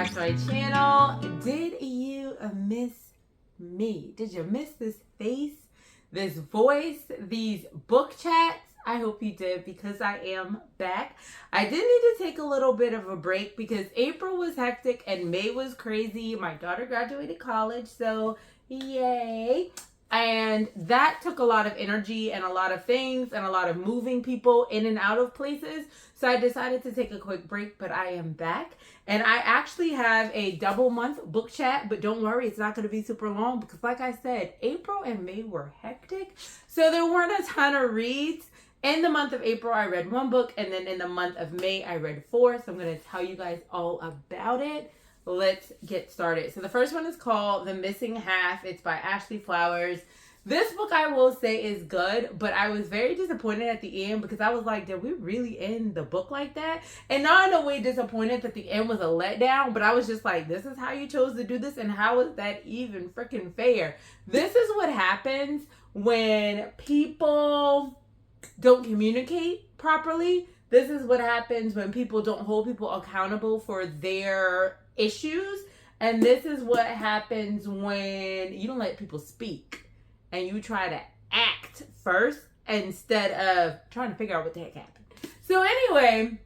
back to my channel. Did you miss me? Did you miss this face, this voice, these book chats? I hope you did, because I am back. I did need to take a little bit of a break because April was hectic and May was crazy. My daughter graduated college, so yay. And that took a lot of energy and a lot of things and a lot of moving people in and out of places. So I decided to take a quick break, but I am back. And I actually have a double month book chat, but don't worry, it's not going to be super long because like I said, April and May were hectic. So there weren't a ton of reads. In the month of April, I read one book, and then in the month of May, I read 4. So I'm going to tell you guys all about it. Let's get started. So the first one is called The Missing Half. It's by Ashley Flowers. This book, I will say, is good, but I was very disappointed at the end because I was like, did we really end the book like that? And not in a way disappointed that the end was a letdown, but I was just like, this is how you chose to do this, and how is that even freaking fair? This is what happens when people don't communicate properly. This is what happens when people don't hold people accountable for their issues. And this is what happens when you don't let people speak and you try to act first instead of trying to figure out what the heck happened. So anyway,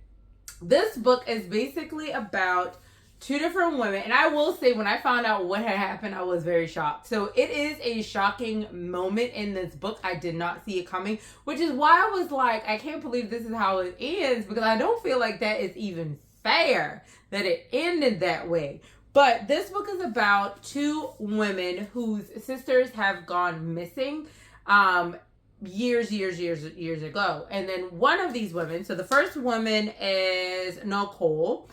this book is basically about 2 different women. And I will say, when I found out what had happened, I was very shocked. So it is a shocking moment in this book. I did not see it coming, which is why I was like, I can't believe this is how it ends, because I don't feel like that is even fair that it ended that way. But this book is about 2 women whose sisters have gone missing years ago. And then one of these women, so the first woman is Nicole.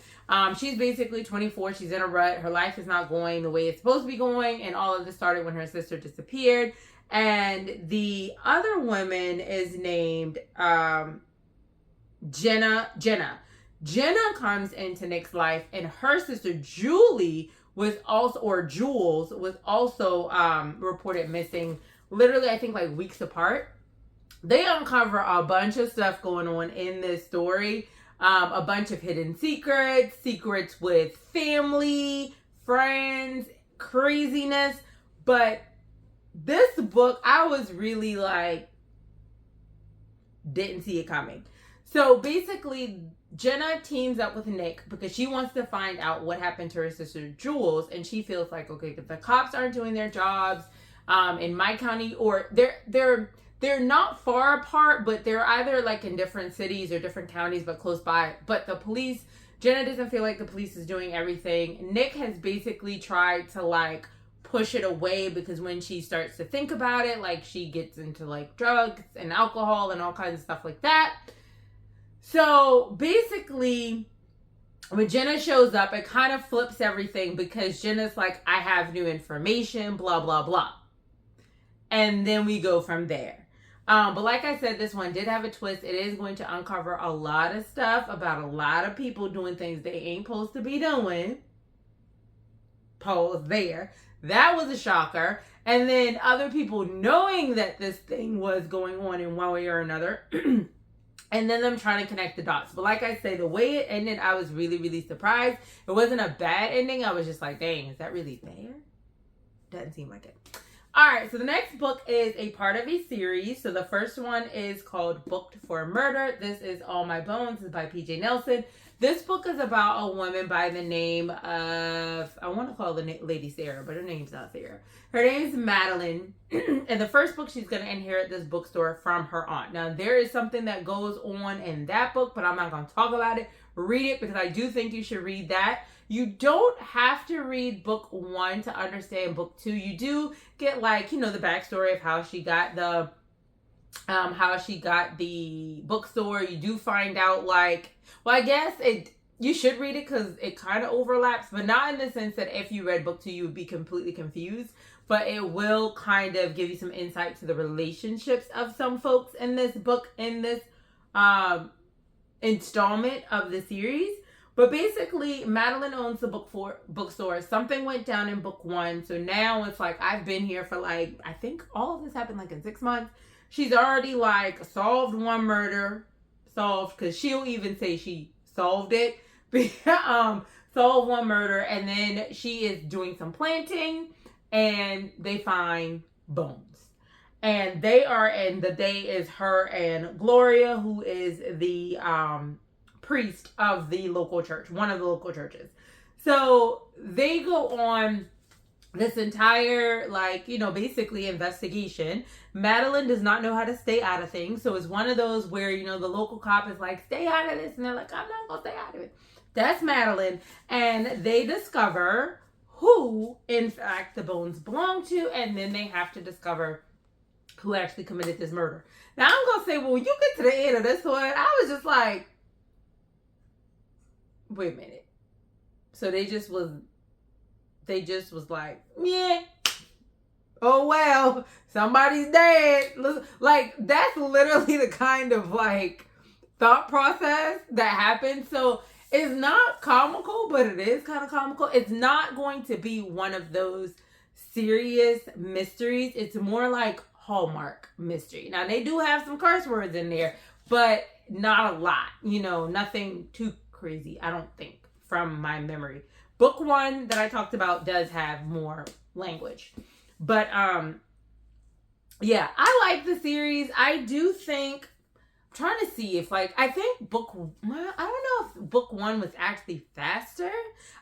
She's basically 24. She's in a rut. Her life is not going the way it's supposed to be going. And all of this started when her sister disappeared. And the other woman is named Jenna. Jenna comes into Nick's life, and her sister Julie was also, or Jules, was also reported missing, literally, I think, like weeks apart. They uncover a bunch of stuff going on in this story. A bunch of hidden secrets with family, friends, craziness. But this book, I was really like, didn't see it coming. So basically, Jenna teams up with Nick because she wants to find out what happened to her sister Jules. And she feels like, okay, if the cops aren't doing their jobs in my county, or they're not far apart, but they're either like in different cities or different counties, but close by. But the police, Jenna doesn't feel like the police is doing everything. Nick has basically tried to like push it away because when she starts to think about it, like she gets into like drugs and alcohol and all kinds of stuff like that. So basically, when Jenna shows up, it kind of flips everything because Jenna's like, I have new information, blah, blah, blah. And then we go from there. But like I said, this one did have a twist. It is going to uncover a lot of stuff about a lot of people doing things they ain't supposed to be doing. Pause there. That was a shocker. And then other people knowing that this thing was going on in one way or another. And then them trying to connect the dots. But like I say, the way it ended, I was really, really surprised. It wasn't a bad ending. I was just like, dang, is that really fair? Doesn't seem like it. All right, so the next book is a part of a series. So the first one is called Booked for Murder. This is All My Bones. It's by P.J.Nelson. This book is about a woman by the name of, I want to call the lady Sarah, but her name's not Sarah. Her name's Madeline. And the first book, she's going to inherit this bookstore from her aunt. Now, there is something that goes on in that book, but I'm not going to talk about it. Read it because I do think you should read that. You don't have to read book 1 to understand book 2. You do get like, you know, the backstory of how she got the bookstore. You do find out like, well, I guess you should read it because it kind of overlaps, but not in the sense that if you read book 2, you would be completely confused. But it will kind of give you some insight to the relationships of some folks in this book, in this installment of the series. But basically, Madeline owns the bookstore. Something went down in book 1. So now it's like, I've been here for like, I think all of this happened like in 6 months. She's already like solved one murder. Solved, because she'll even say she solved it. solve one murder, and then she is doing some planting, and they find bones. And they are, and the day is her and Gloria, who is the priest of the local church, one of the local churches. So they go on this entire, like, basically investigation. Madeline does not know how to stay out of things. So it's one of those where, the local cop is like, stay out of this. And they're like, I'm not going to stay out of it. That's Madeline. And they discover who, in fact, the bones belong to. And then they have to discover who actually committed this murder. Now, I'm going to say, well, when you get to the end of this one, I was just like, wait a minute. So they just was like, yeah, oh, well, somebody's dead. Like, that's literally the kind of, like, thought process that happens. So it's not comical, but it is kind of comical. It's not going to be one of those serious mysteries. It's more like Hallmark mystery. Now, they do have some curse words in there, but not a lot. Nothing too crazy, I don't think, from my memory. Book 1 that I talked about does have more language. But, yeah, I like the series. I do think, I'm trying to see if, I think I don't know if book 1 was actually faster.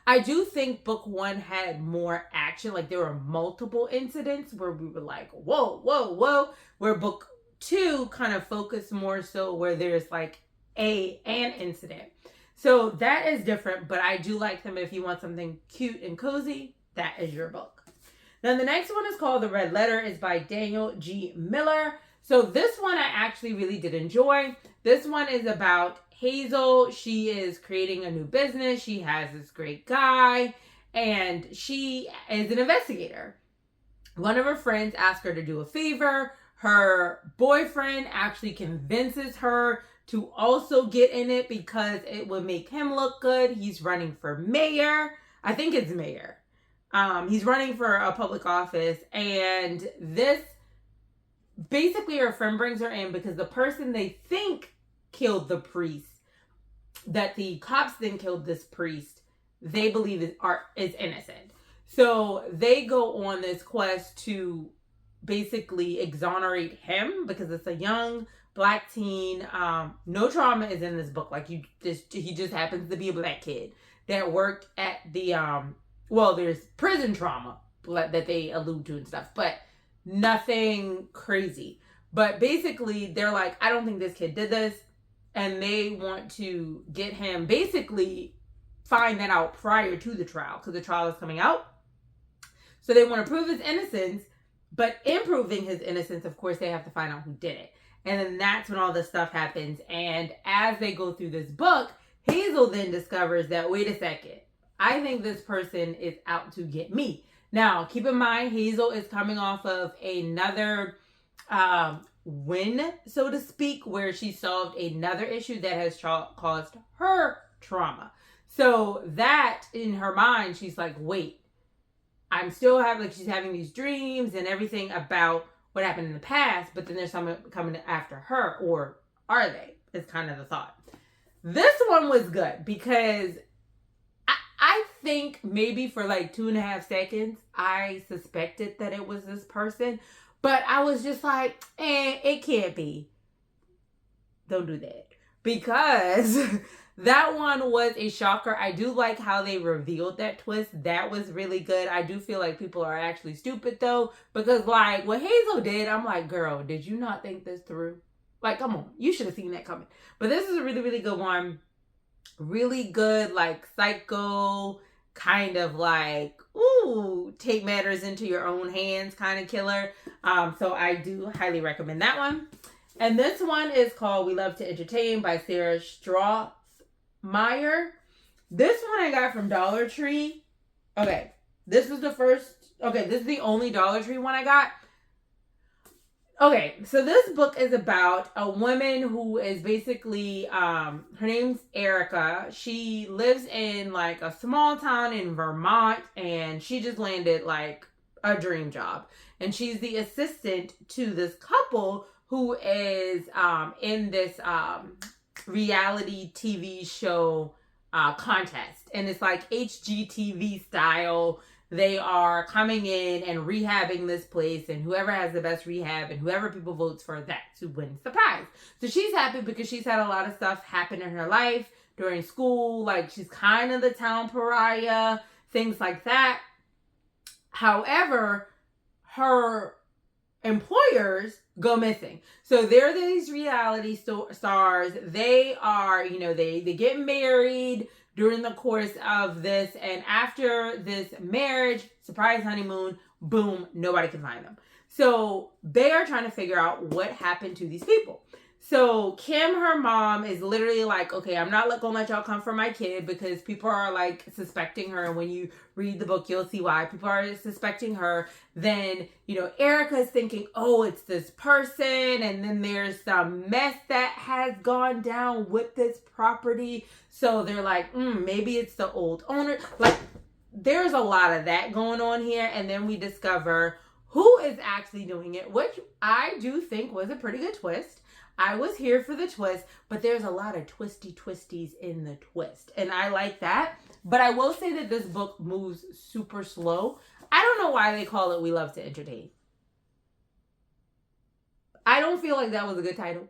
I do think book 1 had more action. Like, there were multiple incidents where we were like, whoa, whoa, whoa. Where book 2 kind of focused more so where there's, like, an incident. So that is different, but I do like them. If you want something cute and cozy, that is your book. Now, the next one is called The Red Letter. It's by Daniel G. Miller. So this one I actually really did enjoy. This one is about Hazel. She is creating a new business. She has this great guy, and she is an investigator. One of her friends asked her to do a favor. Her boyfriend actually convinces her to also get in it because it would make him look good. He's running for mayor. I think it's mayor. He's running for a public office. And this, basically her friend brings her in because the person they think killed the priest, that the cops then killed this priest, they believe is innocent. So they go on this quest to basically exonerate him because it's a young Black teen. No trauma is in this book. Like, he just happens to be a Black kid that worked at the there's prison trauma that they allude to and stuff, but nothing crazy. But basically they're like, I don't think this kid did this, and they want to get him, basically find that out prior to the trial, because the trial is coming out. So they want to prove his innocence, but in proving his innocence, of course, they have to find out who did it. And then that's when all this stuff happens. And as they go through this book, Hazel then discovers that, wait a second, I think this person is out to get me. Now, keep in mind, Hazel is coming off of another win, so to speak, where she solved another issue that has caused her trauma. So that, in her mind, she's like, wait, I'm still she's having these dreams and everything about what happened in the past, but then there's someone coming after her, or are they? Is kind of the thought. This one was good because I think maybe for like 2.5 seconds, I suspected that it was this person, but I was just like, it can't be. Don't do that. Because that one was a shocker. I do like how they revealed that twist. That was really good. I do feel like people are actually stupid though, because like what Hazel did, I'm like, girl, did you not think this through? Like, come on, you should have seen that coming. But this is a really, really good one. Really good, like psycho, kind of like, ooh, take matters into your own hands kind of killer. So I do highly recommend that one. And this one is called We Love to Entertain by Sarah Strohmeyer. This one I got from Dollar Tree. Okay, this is the only Dollar Tree one I got. Okay, so this book is about a woman who is basically, her name's Erica. She lives in like a small town in Vermont, and she just landed like a dream job. And she's the assistant to this couple who is in this reality TV show contest, and it's like HGTV style. They are coming in and rehabbing this place, and whoever has the best rehab and whoever people votes for, that's who wins the prize. So she's happy because she's had a lot of stuff happen in her life during school. Like, she's kind of the town pariah, things like that. However, her employers go missing. So they're these reality stars. They are, they get married during the course of this, and after this marriage, surprise honeymoon, boom, nobody can find them. So they are trying to figure out what happened to these people. So Kim, her mom, is literally like, okay, I'm not gonna let y'all come for my kid, because people are like suspecting her. And when you read the book, you'll see why people are suspecting her. Then, Erica is thinking, oh, it's this person. And then there's some mess that has gone down with this property. So they're like, maybe it's the old owner. Like, there's a lot of that going on here. And then we discover who is actually doing it, which I do think was a pretty good twist. I was here for the twist, but there's a lot of twisties in the twist. And I like that. But I will say that this book moves super slow. I don't know why they call it We Love to Entertain. I don't feel like that was a good title.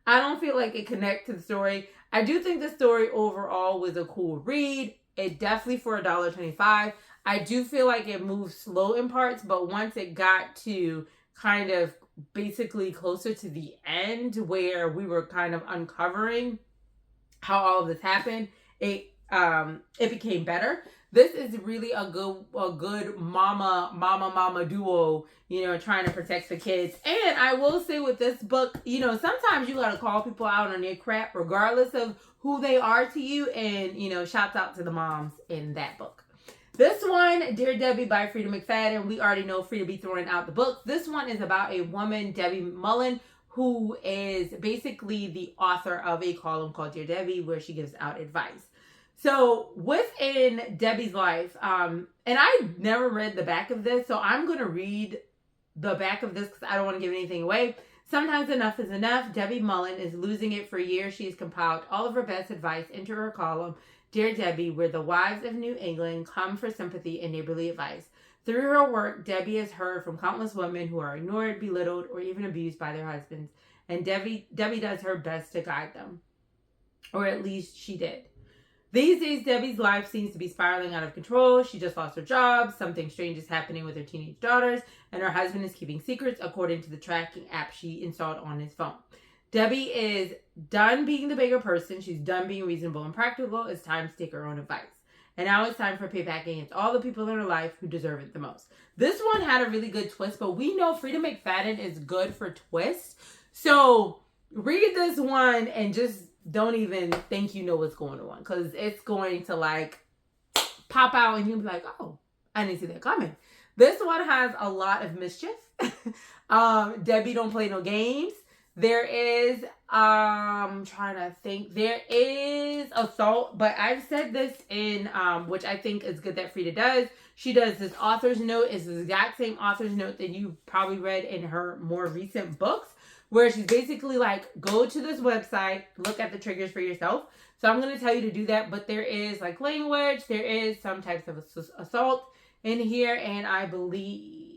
I don't feel like it connects to the story. I do think the story overall was a cool read. It definitely for $1.25. I do feel like it moves slow in parts, but once it got to kind of basically closer to the end, where we were kind of uncovering how all of this happened, it became better. This is really a good mama duo, trying to protect the kids. And I will say with this book, sometimes you gotta call people out on their crap regardless of who they are to you. And shouts out to the moms in that book. This one, Dear Debbie by Freida McFadden. We already know Freida be throwing out the books. This one is about a woman, Debbie Mullen, who is basically the author of a column called Dear Debbie, where she gives out advice. So within Debbie's life, and I never read the back of this, so I'm going to read the back of this because I don't want to give anything away. Sometimes enough is enough. Debbie Mullen is losing it for years. She's compiled all of her best advice into her column, Dear Debbie, where the wives of New England come for sympathy and neighborly advice. Through her work, Debbie has heard from countless women who are ignored, belittled, or even abused by their husbands. And Debbie does her best to guide them. Or at least she did. These days, Debbie's life seems to be spiraling out of control. She just lost her job. Something strange is happening with her teenage daughters. And her husband is keeping secrets according to the tracking app she installed on his phone. Debbie is done being the bigger person. She's done being reasonable and practical. It's time to take her own advice. And now it's time for payback against all the people in her life who deserve it the most. This one had a really good twist, but we know Freida McFadden is good for twists. So read this one and just don't even think you know what's going on, because it's going to like pop out and you'll be like, oh, I didn't see that coming. This one has a lot of mischief. Debbie don't play no games. There is, I'm trying to think, there is assault, but I've said this in, which I think is good that Freida does. She does this author's note. It's the exact same author's note that you probably read in her more recent books, where she's basically like, go to this website, look at the triggers for yourself. So I'm going to tell you to do that, but there is like language, there is some types of assault in here, and I believe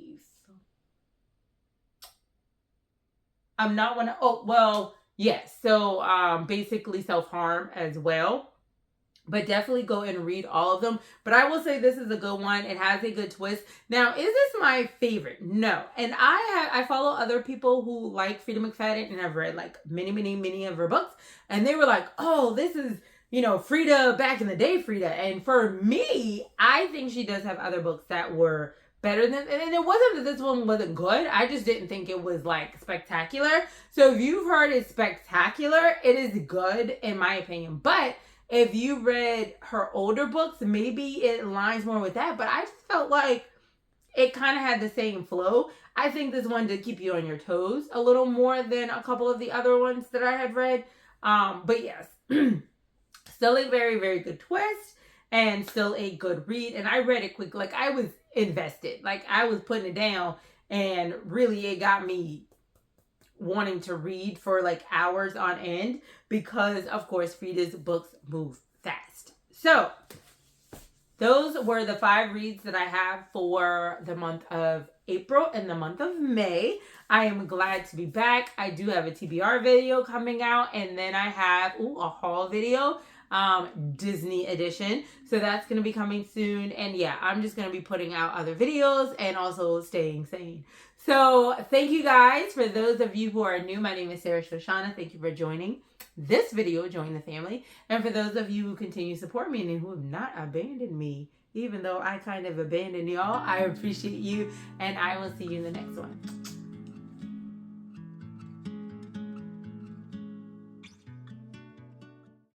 I'm not one to, yes. So basically self-harm as well. But definitely go and read all of them. But I will say this is a good one. It has a good twist. Now, is this my favorite? No. And I follow other people who like Freida McFadden, and I've read like many of her books. And they were like, oh, this is, Freida back in the day, Freida. And for me, I think she does have other books that were better than, and it wasn't that this one wasn't good. I just didn't think it was like spectacular. So if you've heard it's spectacular, it is good in my opinion. But if you read her older books, maybe it aligns more with that. But I just felt like it kind of had the same flow. I think this one did keep you on your toes a little more than a couple of the other ones that I had read. But yes, still a very, very good twist and still a good read. And I read it quick. Like, I was invested. Like, I was putting it down, and really it got me wanting to read for like hours on end, because of course Freida's books move fast. So those were the 5 reads that I have for the month of April and the month of May. I am glad to be back. I do have a TBR video coming out, and then I have a haul video, Disney edition. So that's going to be coming soon. And yeah, I'm just going to be putting out other videos and also staying sane. So thank you guys. For those of you who are new, my name is Sho'Shanna. Thank you for joining this video, Join the Family. And for those of you who continue to support me and who have not abandoned me, even though I kind of abandoned y'all, I appreciate you, and I will see you in the next one.